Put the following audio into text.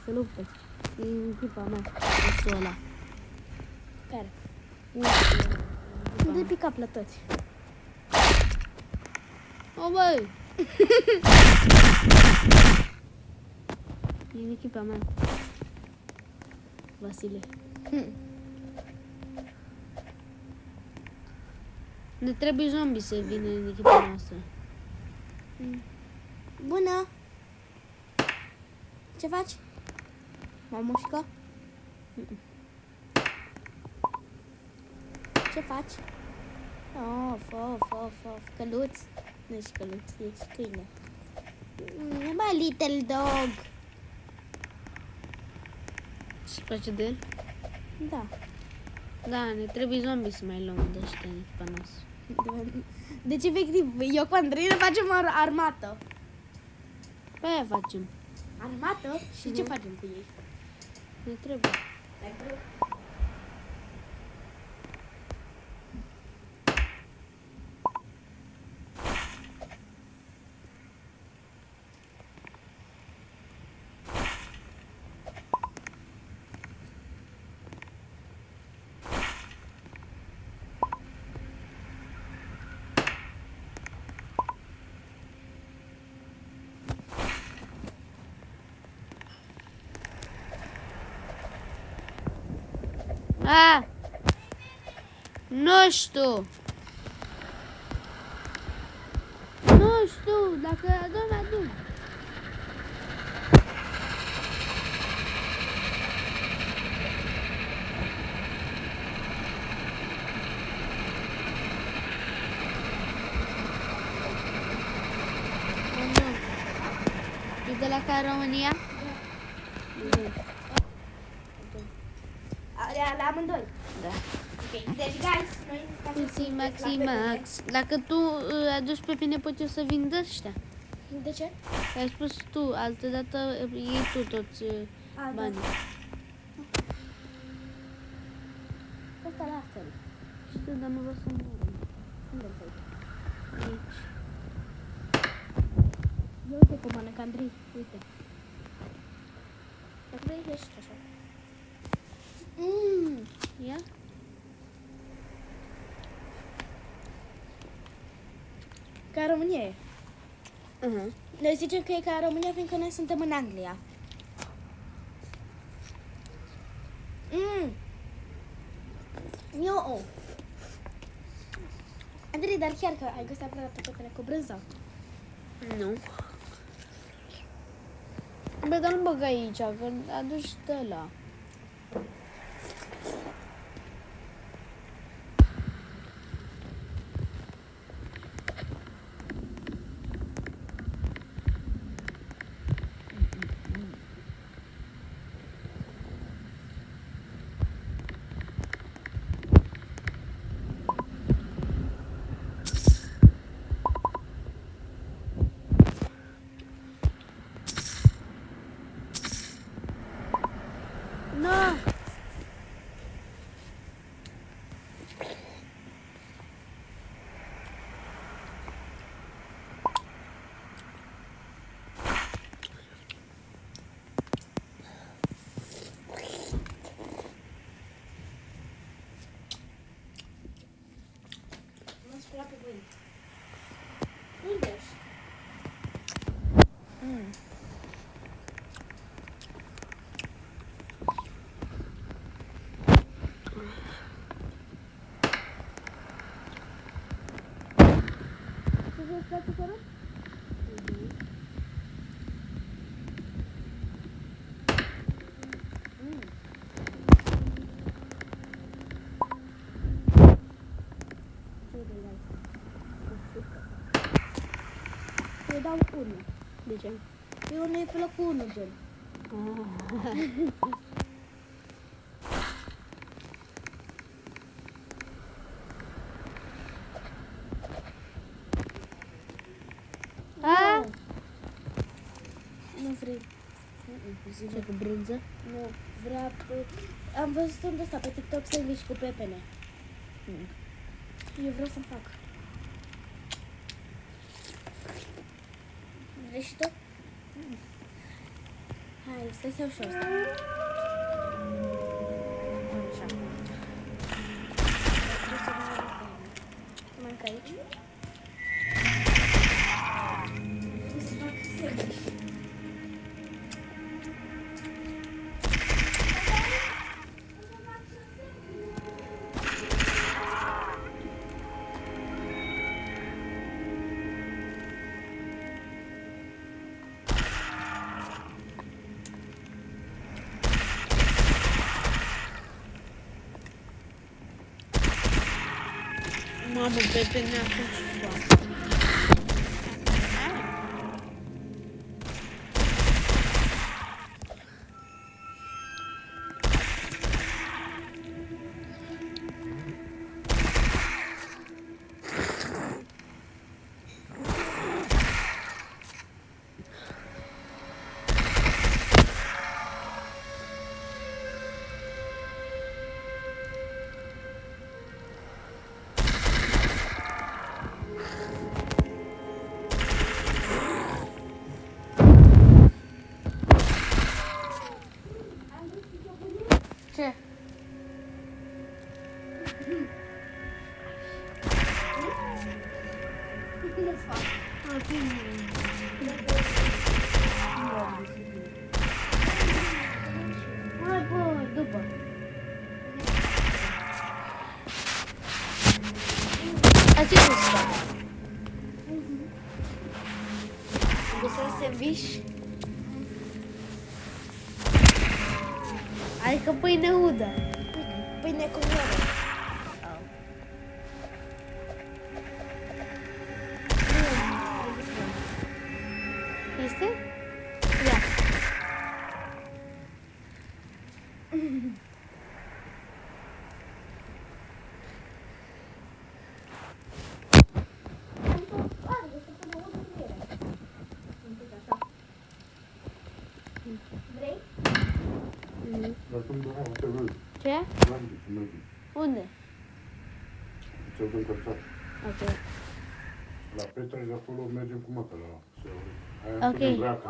să lupte. Din echipa mea. Osul ăla. Care? Usul De pick-up la toți. O, băi! E în echipa mea. Vasile. Ne trebuie zombie să vină în echipa noastră. Bună! Ce faci? M-am mușcat? Ce faci? Of, căluț. Nu ești căluț, ești câine. Bă, little dog. Și place de el? Da. Da, ne trebuie zombie să mai luăm de ăștia în echipa noastră. Deci, efectiv, eu cu Andrei ne facem armată. Pe aia facem. Armată? Și ce facem cu ei? Ne trebuie. A! Nu știu! Nu știu, dacă adun. E de la care România? La amândoi. Da. Ok, deci, guys, noi Puțin Max. Dacă tu aduci pe mine, poți eu să vin de ăștia. De ce? Ai spus tu, altă dată iei tu toți banii. Asta lasă-l. Știu, dar nu vreau să mor. Unde-l pui? Aici. Ia uite cum mănâncă Andrei, uite. Dacă vrei, ești așa. Ia? Ca România e. Uh-huh. Noi zicem că e ca România, fiindcă noi suntem în Anglia. Eu. Andrei, dar chiar că ai gustat vreodată pepene cu brânză? Nu. Bă, dar nu băga aici, că aduci de ăla. Nu! M-am spălat pe voi. Unde ești? Ce vrei să faci acolo? Eu dau 1. De ce? Eu nu e pe locul 1, gen. A? Nu vrei. Ce cu brânză? Nu, vrea pe... Am văzut unde ăsta pe TikTok sandwich cu pepene. Eu vreau să-mi fac. Vrei și tu? Hai, stai să iau și ăsta. Așa. Trebuie să mănânc aici. Mamă, Pepe ne-a făcut foame. Ce? Hai, bă, după. A ce gustă? Gustă sandwich? Adică pâine udă. Pâine cu miere. Este? Ia. Vrei? Dar cum da, te văd. Ce? Mergi. Unde? Ți-au încărcat. Ok. La Petre de acolo mergem cu mătă la Seuri. Ok. Aia îmi pune vreaca.